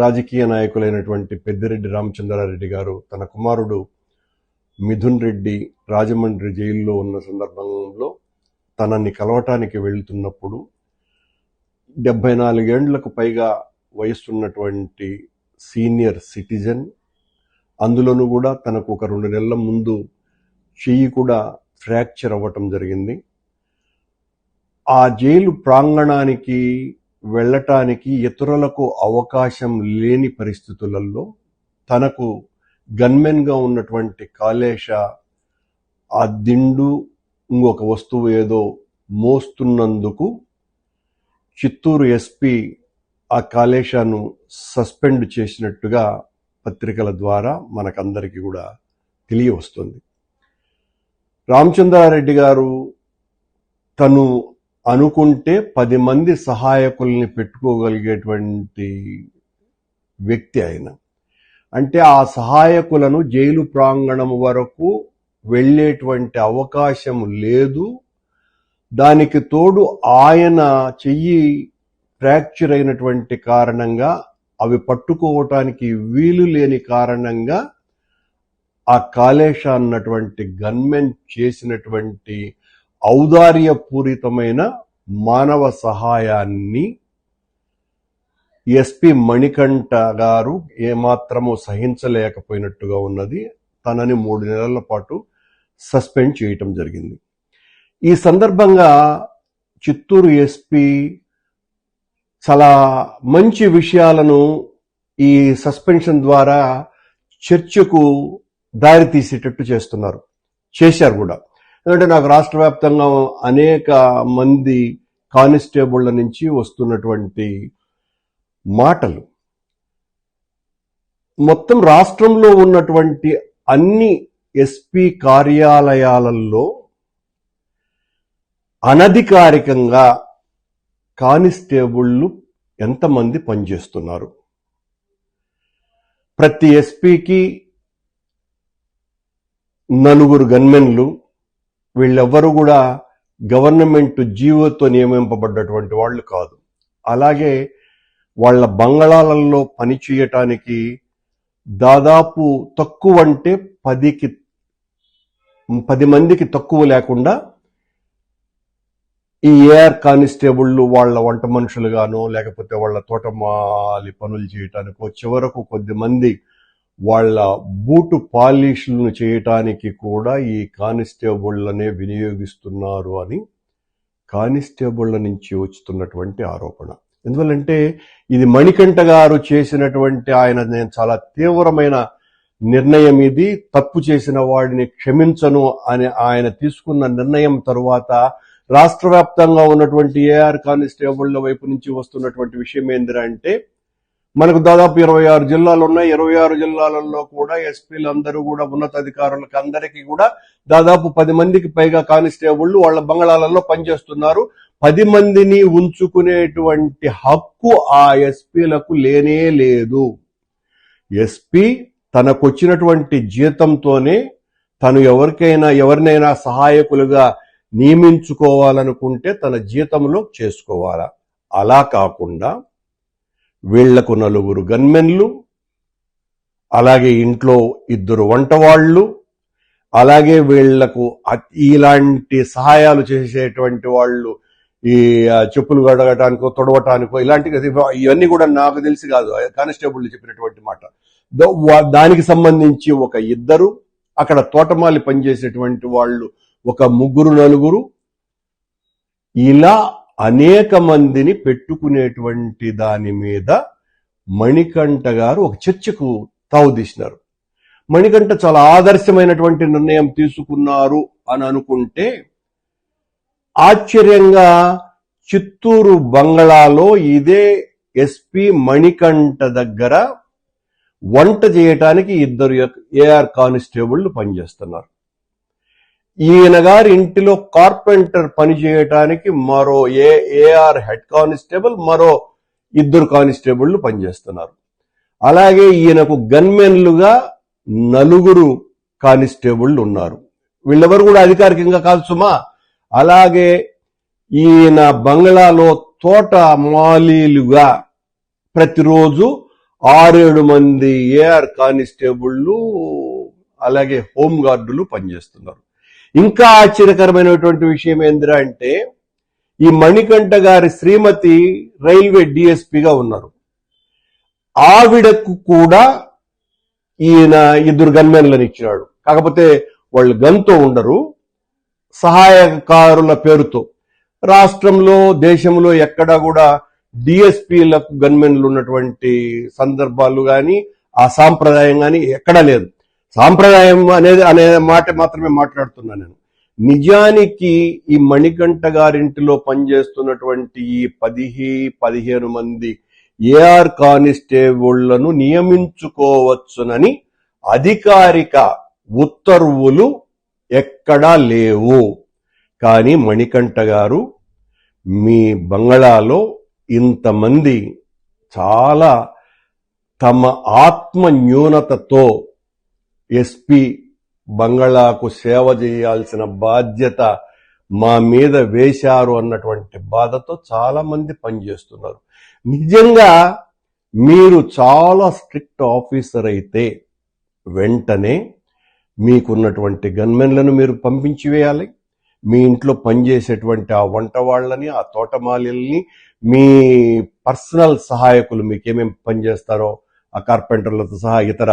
రాజకీయ నాయకులైనటువంటి పెద్దిరెడ్డి రామచంద్రారెడ్డి గారు తన కుమారుడు మిథున్ రెడ్డి రాజమండ్రి జైల్లో ఉన్న సందర్భంలో తనని కలవటానికి వెళ్తున్నప్పుడు 74 ఏండ్లకు పైగా వయసున్నటువంటి సీనియర్ సిటిజన్, అందులోనూ కూడా తనకు ఒక 2 నెలల ముందు చెయ్యి కూడా ఫ్రాక్చర్ అవ్వటం జరిగింది. ఆ జైలు ప్రాంగణానికి వెళ్ళటానికి ఇతరులకు అవకాశం లేని పరిస్థితులలో తనకు గన్మెన్గా ఉన్నటువంటి కాళేశ ఆ దిండు ఇంకొక వస్తువు ఏదో మోస్తున్నందుకు చిత్తూరు ఎస్పీ ఆ కాళేశాను సస్పెండ్ చేసినట్టుగా పత్రికల ద్వారా మనకందరికీ కూడా తెలియవస్తుంది. రామచంద్రారెడ్డి గారు తను అనుకుంటే 10 మంది సహాయకుల్ని పెట్టుకోగలిగేటువంటి వ్యక్తి ఆయన. అంటే ఆ సహాయకులను జైలు ప్రాంగణం వరకు వెళ్ళేటువంటి అవకాశం లేదు. దానికి తోడు ఆయన చెయ్యి ఫ్రాక్చర్ అయినటువంటి కారణంగా అవి పట్టుకోవటానికి వీలు లేని కారణంగా ఆ కాళేశ అన్నటువంటి గన్మెన్ చేసినటువంటి ఔదార్యపూరితమైన మానవ సహాయాన్ని ఎస్పీ మణికంఠ గారు ఏమాత్రము సహించలేకపోయినట్టుగా ఉన్నది. తనని 3 నెలల పాటు సస్పెండ్ చేయటం జరిగింది. ఈ సందర్భంగా చిత్తూరు ఎస్పీ చాలా మంచి విషయాలను ఈ సస్పెన్షన్ ద్వారా చర్చకు దారి తీసేటట్టు చేశారు కూడా. ఎందుకంటే నాకు రాష్ట్ర వ్యాప్తంగా అనేక మంది కానిస్టేబుళ్ల నుంచి వస్తున్నటువంటి మాటలు, మొత్తం రాష్ట్రంలో ఉన్నటువంటి అన్ని ఎస్పీ కార్యాలయాలలో అనధికారికంగా కానిస్టేబుళ్లు ఎంతమంది పనిచేస్తున్నారు? ప్రతి ఎస్పీకి 4 గన్మెన్లు. వీళ్ళెవ్వరూ కూడా గవర్నమెంట్ జీవోతో నియమింపబడ్డటువంటి వాళ్ళు కాదు. అలాగే వాళ్ళ బంగళాలలో పనిచేయటానికి దాదాపు తక్కువ అంటే 10 మందికి తక్కువ లేకుండా ఈ ఏఆర్ కానిస్టేబుళ్లు వాళ్ళ వంట మనుషులుగానో లేకపోతే వాళ్ళ తోటమాలి పనులు చేయటానికో, చివరకు కొద్దిమంది వాళ్ళ బూటు పాలిష్లను చేయటానికి కూడా ఈ కానిస్టేబుళ్లనే వినియోగిస్తున్నారు అని కానిస్టేబుళ్ల నుంచి వస్తున్నటువంటి ఆరోపణ. ఎందువల్లంటే ఇది మణికంఠ గారు చేసినటువంటి నేను చాలా తీవ్రమైన నిర్ణయం ఇది. తప్పు చేసిన వాడిని క్షమించను అని ఆయన తీసుకున్న నిర్ణయం తరువాత రాష్ట్ర వ్యాప్తంగా ఉన్నటువంటి ఏఆర్ కానిస్టేబుళ్ల వైపు నుంచి వస్తున్నటువంటి విషయం ఏంటంటే, మనకు దాదాపు 26 జిల్లాలు ఉన్నాయి. 26 జిల్లాలలో కూడా ఎస్పీలందరూ కూడా ఉన్నతాధికారులకు అందరికీ కూడా దాదాపు 10 మందికి పైగా కానిస్టేబుళ్లు వాళ్ళ బంగళాలలో పనిచేస్తున్నారు. 10 మందిని ఉంచుకునేటువంటి హక్కు ఆ ఎస్పీలకు లేనే లేదు. ఎస్పీ తనకొచ్చినటువంటి జీతంతోనే తను ఎవరినైనా సహాయకులుగా నియమించుకోవాలనుకుంటే తన జీతంలో చేసుకోవాలా. అలా కాకుండా వీళ్లకు 4 గన్మెన్లు, అలాగే ఇంట్లో 2 వంటవాళ్లు, అలాగే వీళ్లకు ఇలాంటి సహాయాలు చేసేటువంటి వాళ్ళు ఈ చెప్పులు గడగటానికో తొడవటానికో ఇవన్నీ కూడా నాకు తెలిసి కాదు, కానిస్టేబుల్ చెప్పినటువంటి మాట. దానికి సంబంధించి ఒక 2, అక్కడ తోటమాలి పనిచేసేటువంటి వాళ్ళు ఒక 3-4, ఇలా అనేక మందిని పెట్టుకునేటువంటి దాని మీద మణికంఠ గారు ఒక చర్చకు తావుదీసినారు. మణికంఠ చాలా ఆదర్శమైనటువంటి నిర్ణయం తీసుకున్నారు అని అనుకుంటే ఆశ్చర్యంగా చిత్తూరు బంగళాలో ఇదే ఎస్పీ మణికంఠ దగ్గర వంట చేయటానికి 2 ఏఆర్ కానిస్టేబుళ్లు పనిచేస్తున్నారు. ఈయన గారి ఇంటిలో కార్పెంటర్ పని చేయటానికి మరో ఏఆర్ హెడ్ కానిస్టేబుల్, మరో 2 కానిస్టేబుళ్లు పనిచేస్తున్నారు. అలాగే ఈయనకు గన్మెన్లుగా 4 కానిస్టేబుళ్లు ఉన్నారు. వీళ్ళెవరు కూడా అధికారికంగా కాదు సుమా. అలాగే ఈయన బంగ్లాలో తోట మాలీలుగా ప్రతిరోజు 6-7 మంది ఏఆర్ కానిస్టేబుళ్లు అలాగే హోంగార్డులు పనిచేస్తున్నారు. ఇంకా ఆశ్చర్యకరమైనటువంటి విషయం ఏందిరా అంటే, ఈ మణికంఠ గారి శ్రీమతి రైల్వే డిఎస్పీగా ఉన్నారు. ఆవిడకు కూడా ఈయన 2 గన్మెన్లను ఇచ్చినాడు. కాకపోతే వాళ్ళు గన్తో ఉండరు, సహాయకారుల పేరుతో. రాష్ట్రంలో దేశంలో ఎక్కడా కూడా డిఎస్పీలకు గన్మెన్లు ఉన్నటువంటి సందర్భాలు కానీ ఆ సాంప్రదాయం కానీ ఎక్కడా లేదు. సాంప్రదాయం అనే మాట మాత్రమే మాట్లాడుతున్నాను నేను. నిజానికి ఈ మణికంఠ గారింటిలో పనిచేస్తున్నటువంటి ఈ 15 మంది ఏఆర్ కానిస్టేబుళ్లను నియమించుకోవచ్చునని అధికారిక ఉత్తర్వులు ఎక్కడా లేవు. కానీ మణికంఠ గారు మీ బంగళాలో ఇంతమంది చాలా తమ ఆత్మ న్యూనతతో ఎస్పీ బంగళాకు సేవ చేయాల్సిన బాధ్యత మా మీద వేశారు అన్నటువంటి బాధతో చాలా మంది పనిచేస్తున్నారు. నిజంగా మీరు చాలా స్ట్రిక్ట్ ఆఫీసర్ అయితే వెంటనే మీకున్నటువంటి గన్మెన్లను మీరు పంపించి వేయాలి. మీ ఇంట్లో పనిచేసేటువంటి ఆ వంట వాళ్ళని, ఆ తోటమాలిల్ని, మీ పర్సనల్ సహాయకులు మీకేమేమి పనిచేస్తారో ఆ కార్పెంటర్లతో సహా ఇతర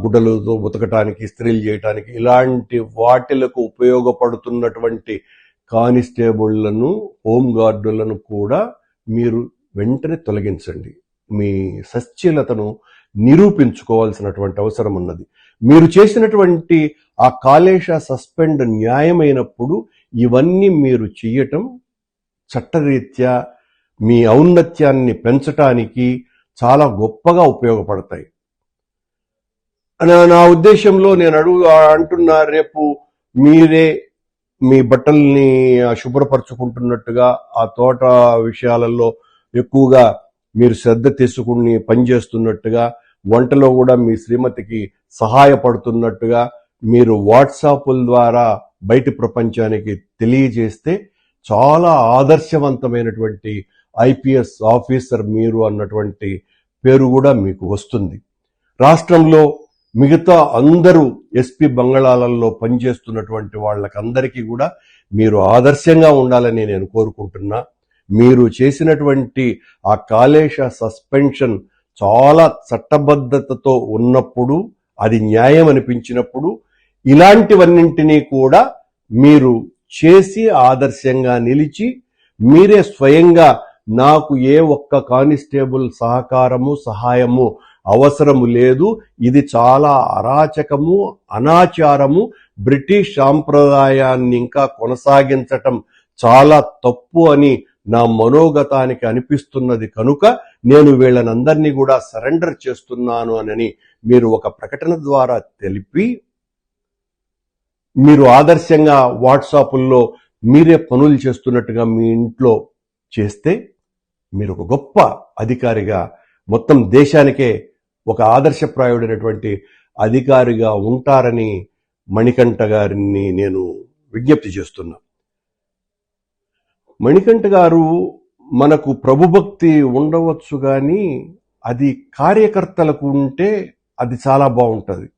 గుడ్డలతో ఉతకటానికి, ఇస్త్రీలు చేయటానికి, ఇలాంటి వాటిలకు ఉపయోగపడుతున్నటువంటి కానిస్టేబుళ్లను, హోంగార్డులను కూడా మీరు వెంటనే తొలగించండి. మీ సచ్ఛీలతను నిరూపించుకోవాల్సినటువంటి అవసరం ఉన్నది. మీరు చేసినటువంటి ఆ కాళేశ సస్పెండ్ న్యాయమైనప్పుడు ఇవన్నీ మీరు చెయ్యటం చట్టరీత్యా మీ ఔన్నత్యాన్ని పెంచటానికి చాలా గొప్పగా ఉపయోగపడతాయి. నా ఉద్దేశంలో నేను అంటున్నా, రేపు మీరే మీ బట్టల్ని శుభ్రపరచుకుంటున్నట్టుగా ఆ తోట విషయాలలో ఎక్కువగా మీరు శ్రద్ధ తీసుకుని పనిచేస్తున్నట్టుగా, వంటలో కూడా మీ శ్రీమతికి సహాయపడుతున్నట్టుగా మీరు వాట్సాప్ల ద్వారా బయటి ప్రపంచానికి తెలియజేస్తే చాలా ఆదర్శవంతమైనటువంటి ఐపీఎస్ ఆఫీసర్ మీరు అన్నటువంటి పేరు కూడా మీకు వస్తుంది. రాష్ట్రంలో మిగతా అందరూ ఎస్పీ బంగళాలలో పనిచేస్తున్నటువంటి వాళ్ళకందరికీ కూడా మీరు ఆదర్శంగా ఉండాలని నేను కోరుకుంటున్నా. మీరు చేసినటువంటి ఆ కాళేశ సస్పెన్షన్ చాలా చట్టబద్ధతతో ఉన్నప్పుడు, అది న్యాయం అనిపించినప్పుడు, ఇలాంటివన్నింటినీ కూడా మీరు చేసి ఆదర్శంగా నిలిచి మీరే స్వయంగా నాకు ఏ ఒక్క కానిస్టేబుల్ సహకారము, సహాయము అవసరము లేదు, ఇది చాలా అరాచకము, అనాచారము, బ్రిటిష్ సాంప్రదాయాన్ని ఇంకా కొనసాగించటం చాలా తప్పు అని నా మనోగతానికి అనిపిస్తున్నది కనుక నేను వీళ్ళనందరినీ కూడా సరెండర్ చేస్తున్నాను అని మీరు ఒక ప్రకటన ద్వారా తెలిపి, మీరు ఆదర్శంగా వాట్సాపుల్లో మీరే పనులు చేస్తున్నట్టుగా మీ ఇంట్లో చేస్తే మీరు ఒక గొప్ప అధికారిగా, మొత్తం దేశానికే ఒక ఆదర్శప్రాయుడైనటువంటి అధికారిగా ఉంటారని మణికంఠ గారిని నేను విజ్ఞప్తి చేస్తున్నా. మణికంఠ గారు మనకు ప్రభుభక్తి ఉండవచ్చు కానీ అది కార్యకర్తలకు ఉంటే అది చాలా బాగుంటుంది.